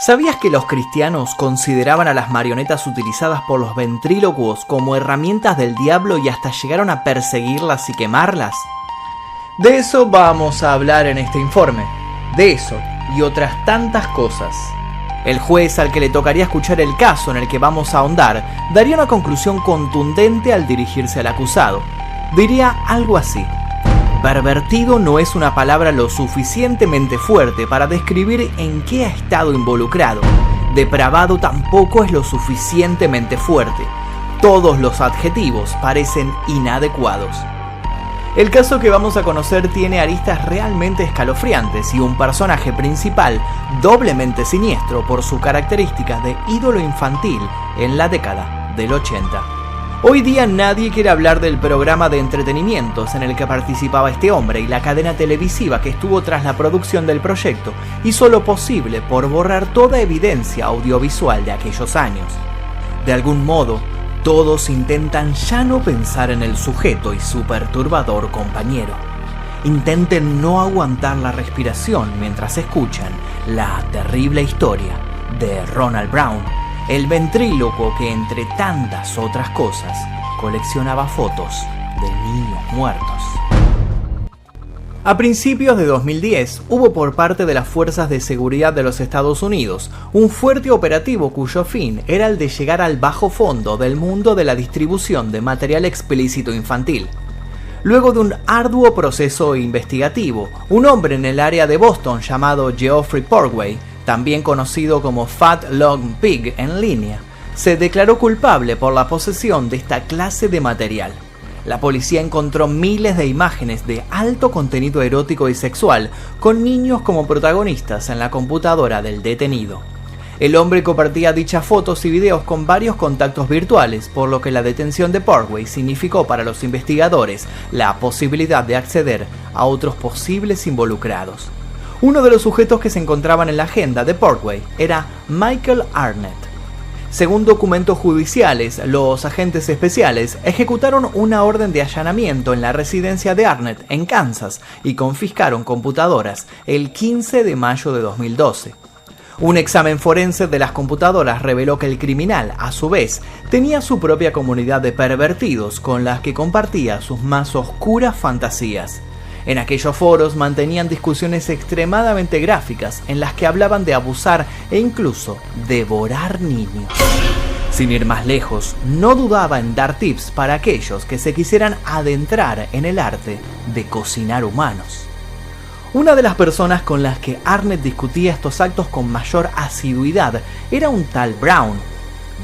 ¿Sabías que los cristianos consideraban a las marionetas utilizadas por los ventrílocuos como herramientas del diablo y hasta llegaron a perseguirlas y quemarlas? De eso vamos a hablar en este informe, de eso y otras tantas cosas. El juez al que le tocaría escuchar el caso en el que vamos a ahondar daría una conclusión contundente al dirigirse al acusado. Diría algo así: pervertido no es una palabra lo suficientemente fuerte para describir en qué ha estado involucrado. Depravado tampoco es lo suficientemente fuerte. Todos los adjetivos parecen inadecuados. El caso que vamos a conocer tiene aristas realmente escalofriantes y un personaje principal doblemente siniestro por su característica de ídolo infantil en la década del 80. Hoy día nadie quiere hablar del programa de entretenimientos en el que participaba este hombre y la cadena televisiva que estuvo tras la producción del proyecto hizo lo posible por borrar toda evidencia audiovisual de aquellos años. De algún modo, todos intentan ya no pensar en el sujeto y su perturbador compañero. Intenten no aguantar la respiración mientras escuchan la terrible historia de Ronald Brown, el ventrílocuo que, entre tantas otras cosas, coleccionaba fotos de niños muertos. A principios de 2010, hubo por parte de las fuerzas de seguridad de los Estados Unidos un fuerte operativo cuyo fin era el de llegar al bajo fondo del mundo de la distribución de material explícito infantil. Luego de un arduo proceso investigativo, un hombre en el área de Boston llamado Geoffrey Porkway, también conocido como Fat Long Pig en línea, se declaró culpable por la posesión de esta clase de material. La policía encontró miles de imágenes de alto contenido erótico y sexual con niños como protagonistas en la computadora del detenido. El hombre compartía dichas fotos y videos con varios contactos virtuales, por lo que la detención de Porkway significó para los investigadores la posibilidad de acceder a otros posibles involucrados. Uno de los sujetos que se encontraban en la agenda de Porkway era Michael Arnett. Según documentos judiciales, los agentes especiales ejecutaron una orden de allanamiento en la residencia de Arnett en Kansas y confiscaron computadoras el 15 de mayo de 2012. Un examen forense de las computadoras reveló que el criminal, a su vez, tenía su propia comunidad de pervertidos con las que compartía sus más oscuras fantasías. En aquellos foros mantenían discusiones extremadamente gráficas en las que hablaban de abusar e incluso devorar niños. Sin ir más lejos, no dudaba en dar tips para aquellos que se quisieran adentrar en el arte de cocinar humanos. Una de las personas con las que Arnett discutía estos actos con mayor asiduidad era un tal Brown.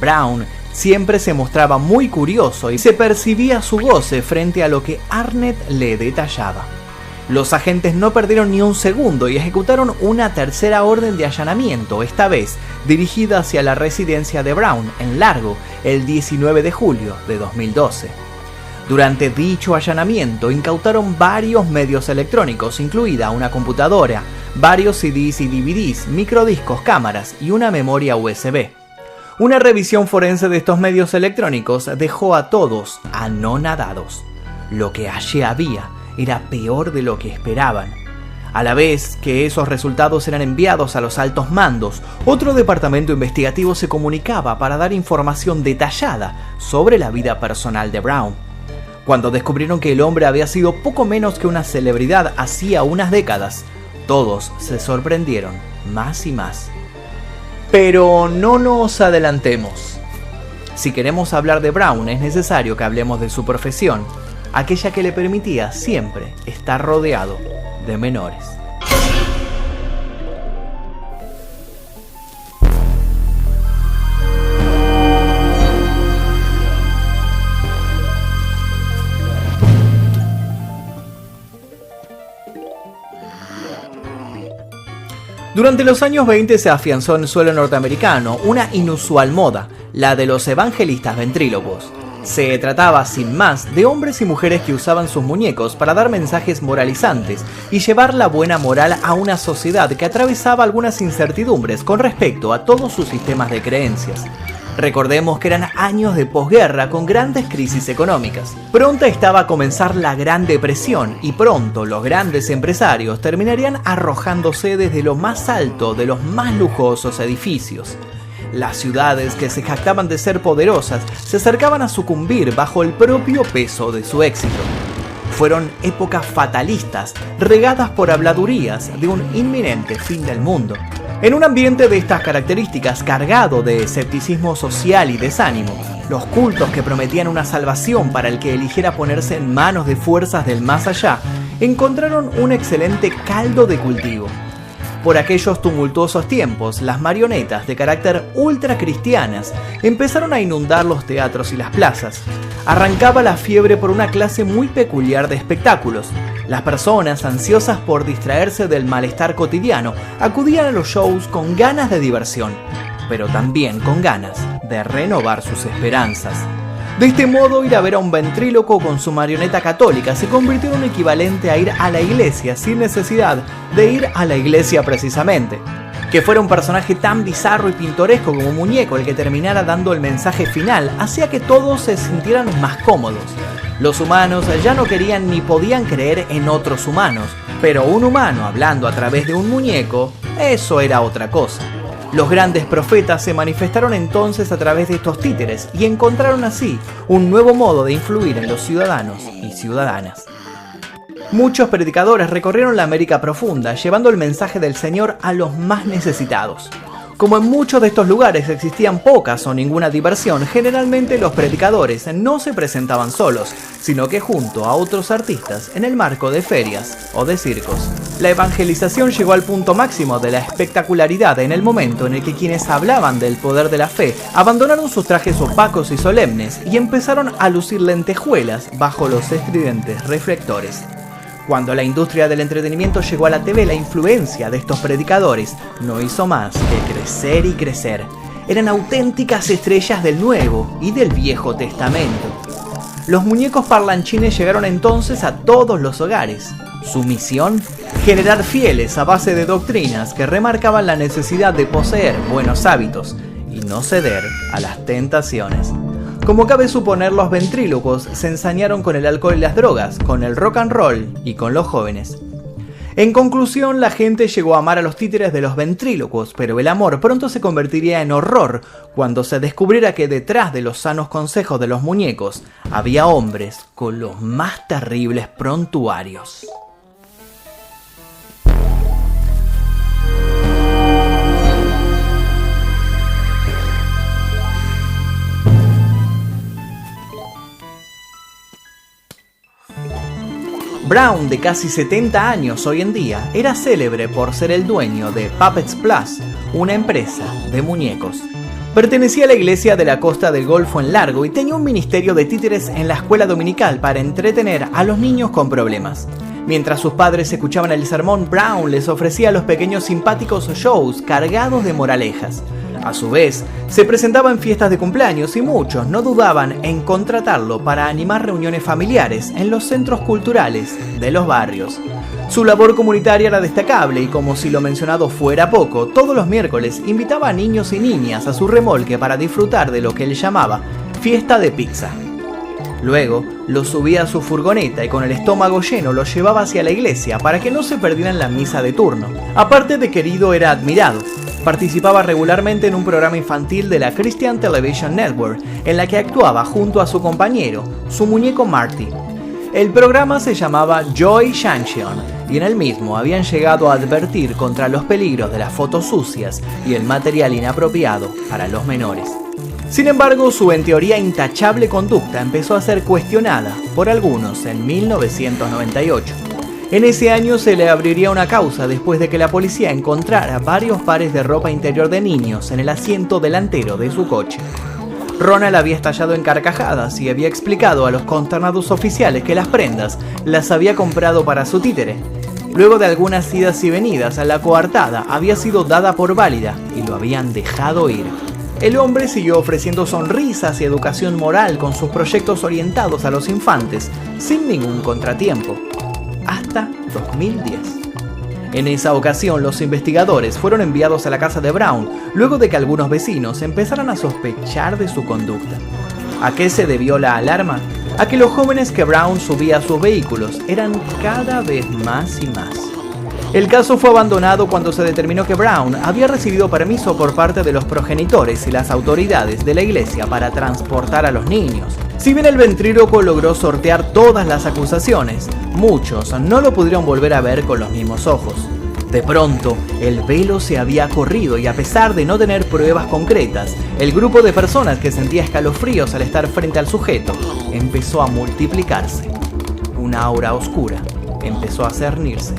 Brown siempre se mostraba muy curioso y se percibía su goce frente a lo que Arnett le detallaba. Los agentes no perdieron ni un segundo y ejecutaron una tercera orden de allanamiento, esta vez dirigida hacia la residencia de Brown en Largo, el 19 de julio de 2012. Durante dicho allanamiento incautaron varios medios electrónicos, incluida una computadora, varios CDs y DVDs, microdiscos, cámaras y una memoria USB. Una revisión forense de estos medios electrónicos dejó a todos anonadados. Lo que allí había era peor de lo que esperaban. A la vez que esos resultados eran enviados a los altos mandos, otro departamento investigativo se comunicaba para dar información detallada sobre la vida personal de Brown. Cuando descubrieron que el hombre había sido poco menos que una celebridad hacía unas décadas, todos se sorprendieron más y más. Pero no nos adelantemos. Si queremos hablar de Brown, es necesario que hablemos de su profesión, aquella que le permitía siempre estar rodeado de menores. Durante los años 20 se afianzó en suelo norteamericano una inusual moda, la de los evangelistas ventrílocos. Se trataba, sin más, de hombres y mujeres que usaban sus muñecos para dar mensajes moralizantes y llevar la buena moral a una sociedad que atravesaba algunas incertidumbres con respecto a todos sus sistemas de creencias. Recordemos que eran años de posguerra con grandes crisis económicas. Pronta estaba a comenzar la Gran Depresión y pronto los grandes empresarios terminarían arrojándose desde lo más alto de los más lujosos edificios. Las ciudades que se jactaban de ser poderosas se acercaban a sucumbir bajo el propio peso de su éxito. Fueron épocas fatalistas, regadas por habladurías de un inminente fin del mundo. En un ambiente de estas características cargado de escepticismo social y desánimo, los cultos que prometían una salvación para el que eligiera ponerse en manos de fuerzas del más allá, encontraron un excelente caldo de cultivo. Por aquellos tumultuosos tiempos, las marionetas de carácter ultracristianas empezaron a inundar los teatros y las plazas. Arrancaba la fiebre por una clase muy peculiar de espectáculos. Las personas, ansiosas por distraerse del malestar cotidiano, acudían a los shows con ganas de diversión, pero también con ganas de renovar sus esperanzas. De este modo, ir a ver a un ventríloco con su marioneta católica se convirtió en un equivalente a ir a la iglesia sin necesidad de ir a la iglesia precisamente. Que fuera un personaje tan bizarro y pintoresco como un muñeco el que terminara dando el mensaje final hacía que todos se sintieran más cómodos. Los humanos ya no querían ni podían creer en otros humanos, pero un humano hablando a través de un muñeco, eso era otra cosa. Los grandes profetas se manifestaron entonces a través de estos títeres y encontraron así un nuevo modo de influir en los ciudadanos y ciudadanas. Muchos predicadores recorrieron la América profunda, llevando el mensaje del Señor a los más necesitados. Como en muchos de estos lugares existían pocas o ninguna diversión, generalmente los predicadores no se presentaban solos, sino que junto a otros artistas en el marco de ferias o de circos. La evangelización llegó al punto máximo de la espectacularidad en el momento en el que quienes hablaban del poder de la fe abandonaron sus trajes opacos y solemnes y empezaron a lucir lentejuelas bajo los estridentes reflectores. Cuando la industria del entretenimiento llegó a la TV, la influencia de estos predicadores no hizo más que crecer y crecer. Eran auténticas estrellas del Nuevo y del Viejo Testamento. Los muñecos parlanchines llegaron entonces a todos los hogares. Su misión: generar fieles a base de doctrinas que remarcaban la necesidad de poseer buenos hábitos y no ceder a las tentaciones. Como cabe suponer, los ventrílocos se ensañaron con el alcohol y las drogas, con el rock and roll y con los jóvenes. En conclusión, la gente llegó a amar a los títeres de los ventrílocos, pero el amor pronto se convertiría en horror cuando se descubriera que detrás de los sanos consejos de los muñecos había hombres con los más terribles prontuarios. Brown, de casi 70 años hoy en día, era célebre por ser el dueño de Puppets Plus, una empresa de muñecos. Pertenecía a la iglesia de la Costa del Golfo en Largo y tenía un ministerio de títeres en la escuela dominical para entretener a los niños con problemas. Mientras sus padres escuchaban el sermón, Brown les ofrecía a los pequeños simpáticos shows cargados de moralejas. A su vez, se presentaba en fiestas de cumpleaños y muchos no dudaban en contratarlo para animar reuniones familiares en los centros culturales de los barrios. Su labor comunitaria era destacable y, como si lo mencionado fuera poco, todos los miércoles invitaba a niños y niñas a su remolque para disfrutar de lo que él llamaba fiesta de pizza. Luego, los subía a su furgoneta y con el estómago lleno los llevaba hacia la iglesia para que no se perdieran la misa de turno. Aparte de querido, era admirado. Participaba regularmente en un programa infantil de la Christian Television Network, en la que actuaba junto a su compañero, su muñeco Marty. El programa se llamaba Joy Shanction, y en el mismo habían llegado a advertir contra los peligros de las fotos sucias y el material inapropiado para los menores. Sin embargo, su en teoría intachable conducta empezó a ser cuestionada por algunos en 1998. En ese año se le abriría una causa después de que la policía encontrara varios pares de ropa interior de niños en el asiento delantero de su coche. Ronald había estallado en carcajadas y había explicado a los consternados oficiales que las prendas las había comprado para su títere. Luego de algunas idas y venidas, la coartada había sido dada por válida y lo habían dejado ir. El hombre siguió ofreciendo sonrisas y educación moral con sus proyectos orientados a los infantes, sin ningún contratiempo. Hasta 2010. En esa ocasión, los investigadores fueron enviados a la casa de Brown, luego de que algunos vecinos empezaran a sospechar de su conducta. ¿A qué se debió la alarma? A que los jóvenes que Brown subía a sus vehículos eran cada vez más y más. El caso fue abandonado cuando se determinó que Brown había recibido permiso por parte de los progenitores y las autoridades de la iglesia para transportar a los niños. Si bien el ventríloco logró sortear todas las acusaciones, muchos no lo pudieron volver a ver con los mismos ojos. De pronto, el velo se había corrido y a pesar de no tener pruebas concretas, el grupo de personas que sentía escalofríos al estar frente al sujeto empezó a multiplicarse. Una aura oscura empezó a cernirse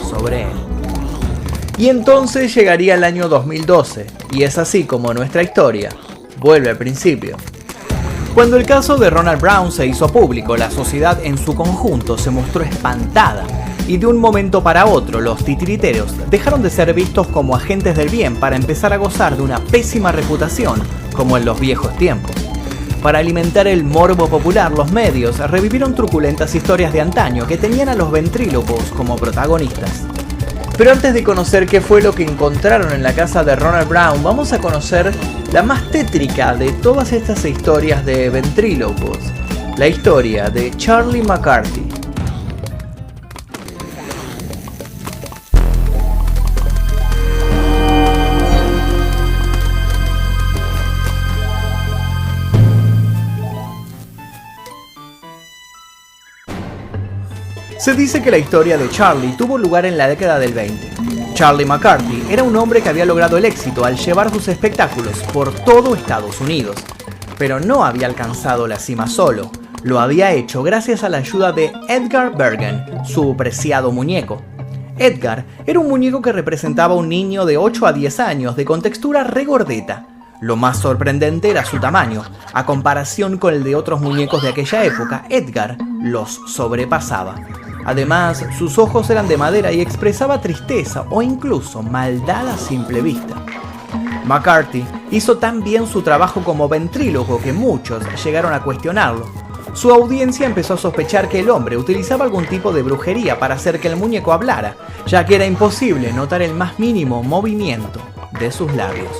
sobre él. Y entonces llegaría el año 2012, y es así como nuestra historia vuelve al principio. Cuando el caso de Ronald Brown se hizo público, la sociedad en su conjunto se mostró espantada, y de un momento para otro los titiriteros dejaron de ser vistos como agentes del bien para empezar a gozar de una pésima reputación como en los viejos tiempos. Para alimentar el morbo popular, los medios revivieron truculentas historias de antaño que tenían a los ventrílocos como protagonistas. Pero antes de conocer qué fue lo que encontraron en la casa de Ronald Brown, vamos a conocer la más tétrica de todas estas historias de ventrílocos, la historia de Charlie McCarthy. Se dice que la historia de Charlie tuvo lugar en la década del 20. Charlie McCarthy era un hombre que había logrado el éxito al llevar sus espectáculos por todo Estados Unidos, pero no había alcanzado la cima solo. Lo había hecho gracias a la ayuda de Edgar Bergen, su preciado muñeco. Edgar era un muñeco que representaba a un niño de 8 a 10 años de contextura regordeta. Lo más sorprendente era su tamaño. A comparación con el de otros muñecos de aquella época, Edgar los sobrepasaba. Además, sus ojos eran de madera y expresaba tristeza o incluso maldad a simple vista. McCarthy hizo tan bien su trabajo como ventríloco que muchos llegaron a cuestionarlo. Su audiencia empezó a sospechar que el hombre utilizaba algún tipo de brujería para hacer que el muñeco hablara, ya que era imposible notar el más mínimo movimiento de sus labios.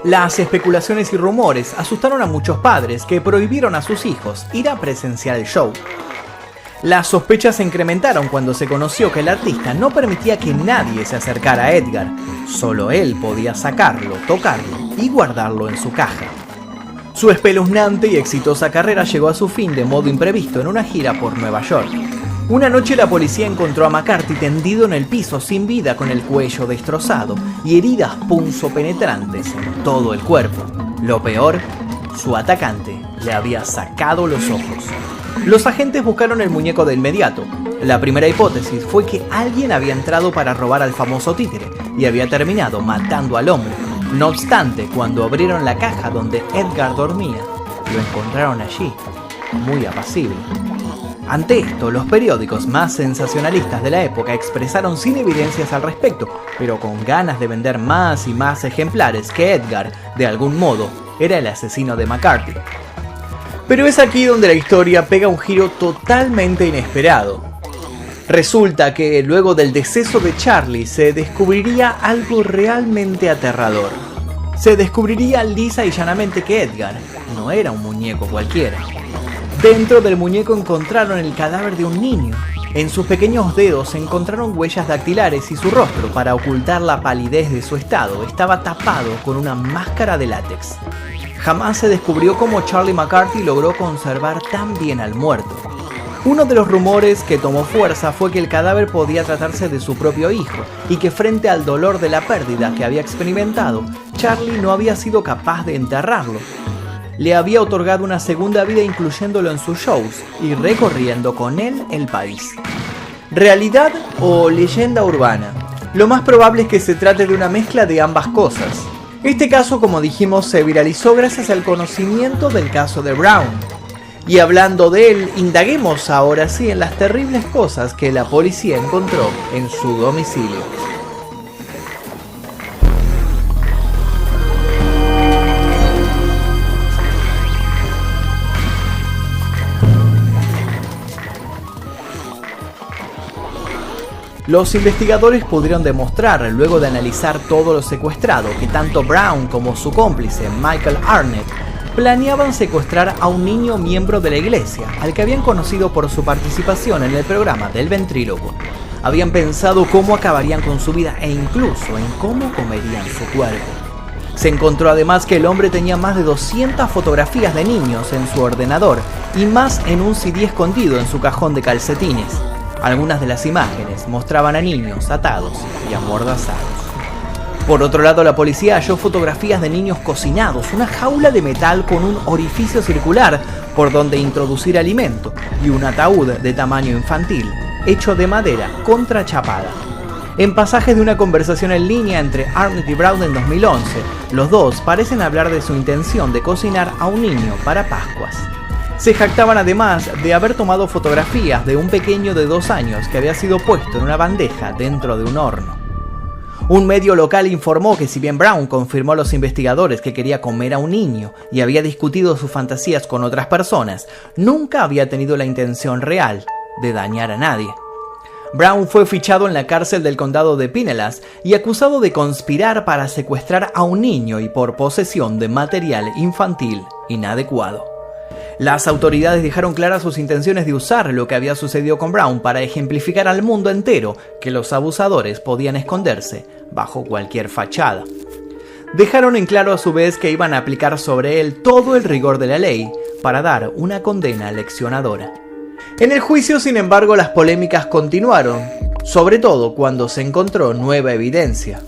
Las especulaciones y rumores asustaron a muchos padres que prohibieron a sus hijos ir a presenciar el show. Las sospechas se incrementaron cuando se conoció que el artista no permitía que nadie se acercara a Edgar. Solo él podía sacarlo, tocarlo y guardarlo en su caja. Su espeluznante y exitosa carrera llegó a su fin de modo imprevisto en una gira por Nueva York. Una noche la policía encontró a McCarthy tendido en el piso sin vida con el cuello destrozado y heridas punzopenetrantes en todo el cuerpo. Lo peor, su atacante le había sacado los ojos. Los agentes buscaron el muñeco de inmediato. La primera hipótesis fue que alguien había entrado para robar al famoso títere y había terminado matando al hombre. No obstante, cuando abrieron la caja donde Edgar dormía, lo encontraron allí, muy apacible. Ante esto, los periódicos más sensacionalistas de la época expresaron sin evidencias al respecto, pero con ganas de vender más y más ejemplares que Edgar, de algún modo, era el asesino de McCarthy. Pero es aquí donde la historia pega un giro totalmente inesperado. Resulta que luego del deceso de Charlie se descubriría algo realmente aterrador. Se descubriría lisa y llanamente que Edgar no era un muñeco cualquiera. Dentro del muñeco encontraron el cadáver de un niño. En sus pequeños dedos se encontraron huellas dactilares y su rostro, para ocultar la palidez de su estado, estaba tapado con una máscara de látex. Jamás se descubrió cómo Charlie McCarthy logró conservar tan bien al muerto. Uno de los rumores que tomó fuerza fue que el cadáver podía tratarse de su propio hijo y que frente al dolor de la pérdida que había experimentado, Charlie no había sido capaz de enterrarlo. Le había otorgado una segunda vida incluyéndolo en sus shows y recorriendo con él el país. ¿Realidad o leyenda urbana? Lo más probable es que se trate de una mezcla de ambas cosas. Este caso, como dijimos, se viralizó gracias al conocimiento del caso de Brown. Y hablando de él, indaguemos ahora sí en las terribles cosas que la policía encontró en su domicilio. Los investigadores pudieron demostrar, luego de analizar todo lo secuestrado, que tanto Brown como su cómplice, Michael Arnett, planeaban secuestrar a un niño miembro de la iglesia, al que habían conocido por su participación en el programa del ventrílocuo. Habían pensado cómo acabarían con su vida e incluso en cómo comerían su cuerpo. Se encontró además que el hombre tenía más de 200 fotografías de niños en su ordenador y más en un CD escondido en su cajón de calcetines. Algunas de las imágenes mostraban a niños atados y amordazados. Por otro lado, la policía halló fotografías de niños cocinados, una jaula de metal con un orificio circular por donde introducir alimento y un ataúd de tamaño infantil, hecho de madera contrachapada. En pasajes de una conversación en línea entre Arnett y Brown en 2011, los dos parecen hablar de su intención de cocinar a un niño para Pascuas. Se jactaban además de haber tomado fotografías de un pequeño de 2 años que había sido puesto en una bandeja dentro de un horno. Un medio local informó que si bien Brown confirmó a los investigadores que quería comer a un niño y había discutido sus fantasías con otras personas, nunca había tenido la intención real de dañar a nadie. Brown fue fichado en la cárcel del condado de Pinellas y acusado de conspirar para secuestrar a un niño y por posesión de material infantil inadecuado. Las autoridades dejaron claras sus intenciones de usar lo que había sucedido con Brown para ejemplificar al mundo entero que los abusadores podían esconderse bajo cualquier fachada. Dejaron en claro a su vez que iban a aplicar sobre él todo el rigor de la ley para dar una condena leccionadora. En el juicio, sin embargo, las polémicas continuaron, sobre todo cuando se encontró nueva evidencia.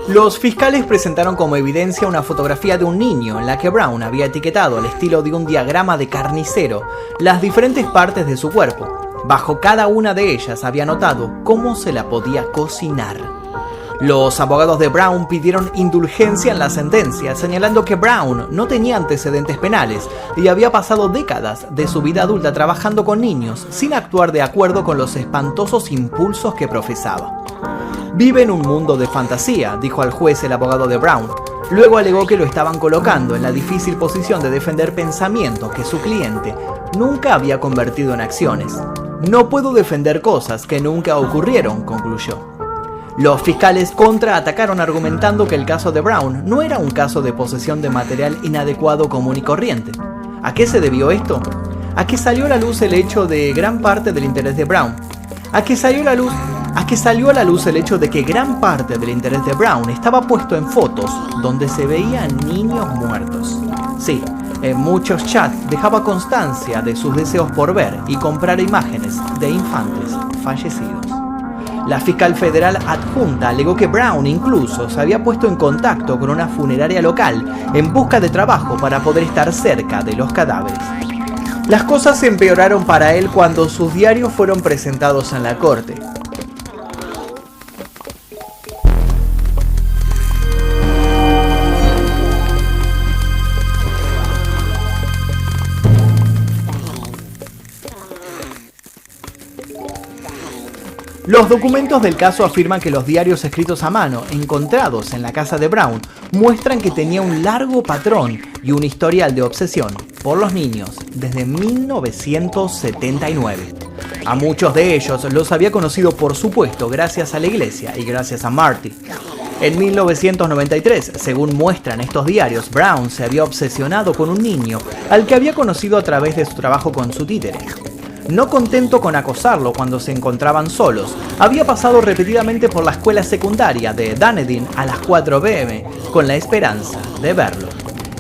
Los fiscales presentaron como evidencia una fotografía de un niño en la que Brown había etiquetado al estilo de un diagrama de carnicero las diferentes partes de su cuerpo. Bajo cada una de ellas había anotado cómo se la podía cocinar. Los abogados de Brown pidieron indulgencia en la sentencia, señalando que Brown no tenía antecedentes penales y había pasado décadas de su vida adulta trabajando con niños sin actuar de acuerdo con los espantosos impulsos que profesaba. Vive en un mundo de fantasía, dijo al juez el abogado de Brown. Luego alegó que lo estaban colocando en la difícil posición de defender pensamientos que su cliente nunca había convertido en acciones. No puedo defender cosas que nunca ocurrieron, concluyó. Los fiscales contraatacaron argumentando que el caso de Brown no era un caso de posesión de material inadecuado común y corriente. ¿A qué se debió esto? A que salió a la luz el hecho de gran parte del interés de Brown. A que salió a la luz el hecho de que gran parte del interés de Brown estaba puesto en fotos donde se veían niños muertos. Sí, en muchos chats dejaba constancia de sus deseos por ver y comprar imágenes de infantes fallecidos. La fiscal federal adjunta alegó que Brown incluso se había puesto en contacto con una funeraria local en busca de trabajo para poder estar cerca de los cadáveres. Las cosas se empeoraron para él cuando sus diarios fueron presentados en la corte. Los documentos del caso afirman que los diarios escritos a mano, encontrados en la casa de Brown, muestran que tenía un largo patrón y un historial de obsesión por los niños desde 1979. A muchos de ellos los había conocido, por supuesto, gracias a la iglesia y gracias a Marty. En 1993, según muestran estos diarios, Brown se había obsesionado con un niño al que había conocido a través de su trabajo con su títere. No contento con acosarlo cuando se encontraban solos, había pasado repetidamente por la escuela secundaria de Dunedin a las 4 p.m. con la esperanza de verlo.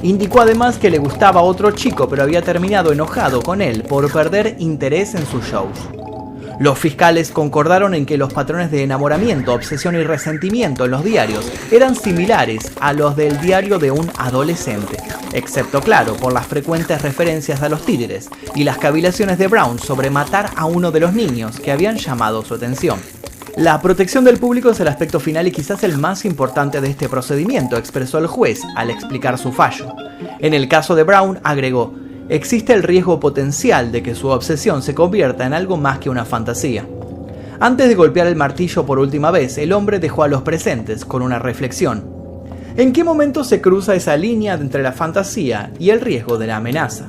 Indicó además que le gustaba otro chico, pero había terminado enojado con él por perder interés en sus shows. Los fiscales concordaron en que los patrones de enamoramiento, obsesión y resentimiento en los diarios eran similares a los del diario de un adolescente, excepto, claro, por las frecuentes referencias a los títeres y las cavilaciones de Brown sobre matar a uno de los niños que habían llamado su atención. La protección del público es el aspecto final y quizás el más importante de este procedimiento, expresó el juez al explicar su fallo. En el caso de Brown, agregó: existe el riesgo potencial de que su obsesión se convierta en algo más que una fantasía. Antes de golpear el martillo por última vez, el hombre dejó a los presentes con una reflexión. ¿En qué momento se cruza esa línea entre la fantasía y el riesgo de la amenaza?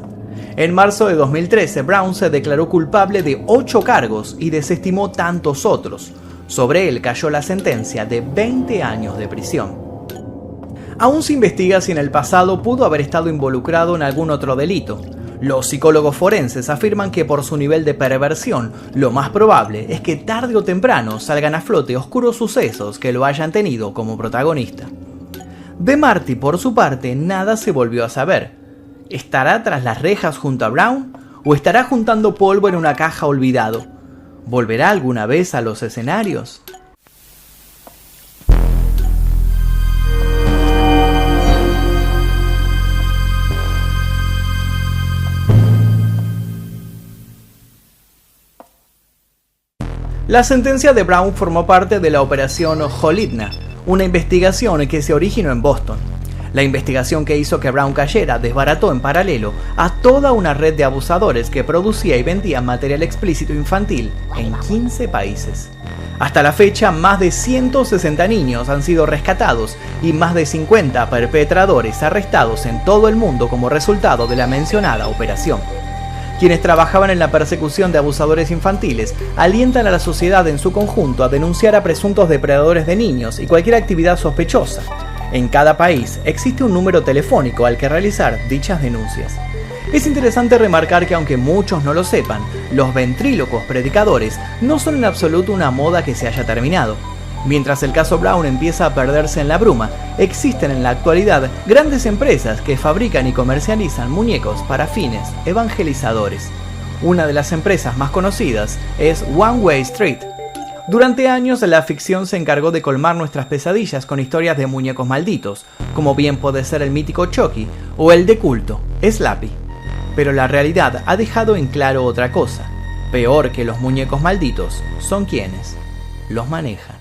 En marzo de 2013, Brown se declaró culpable de 8 cargos y desestimó tantos otros. Sobre él cayó la sentencia de 20 años de prisión. Aún se investiga si en el pasado pudo haber estado involucrado en algún otro delito. Los psicólogos forenses afirman que por su nivel de perversión, lo más probable es que tarde o temprano salgan a flote oscuros sucesos que lo hayan tenido como protagonista. De Marty, por su parte, nada se volvió a saber. ¿Estará tras las rejas junto a Brown o estará juntando polvo en una caja olvidado? ¿Volverá alguna vez a los escenarios? La sentencia de Brown formó parte de la operación Holidna, una investigación que se originó en Boston. La investigación que hizo que Brown cayera desbarató en paralelo a toda una red de abusadores que producía y vendía material explícito infantil en 15 países. Hasta la fecha, más de 160 niños han sido rescatados y más de 50 perpetradores arrestados en todo el mundo como resultado de la mencionada operación. Quienes trabajaban en la persecución de abusadores infantiles alientan a la sociedad en su conjunto a denunciar a presuntos depredadores de niños y cualquier actividad sospechosa. En cada país existe un número telefónico al que realizar dichas denuncias. Es interesante remarcar que aunque muchos no lo sepan, los ventrílocos predicadores no son en absoluto una moda que se haya terminado. Mientras el caso Brown empieza a perderse en la bruma, existen en la actualidad grandes empresas que fabrican y comercializan muñecos para fines evangelizadores. Una de las empresas más conocidas es One Way Street. Durante años la ficción se encargó de colmar nuestras pesadillas con historias de muñecos malditos, como bien puede ser el mítico Chucky o el de culto, Slappy. Pero la realidad ha dejado en claro otra cosa. Peor que los muñecos malditos son quienes los manejan.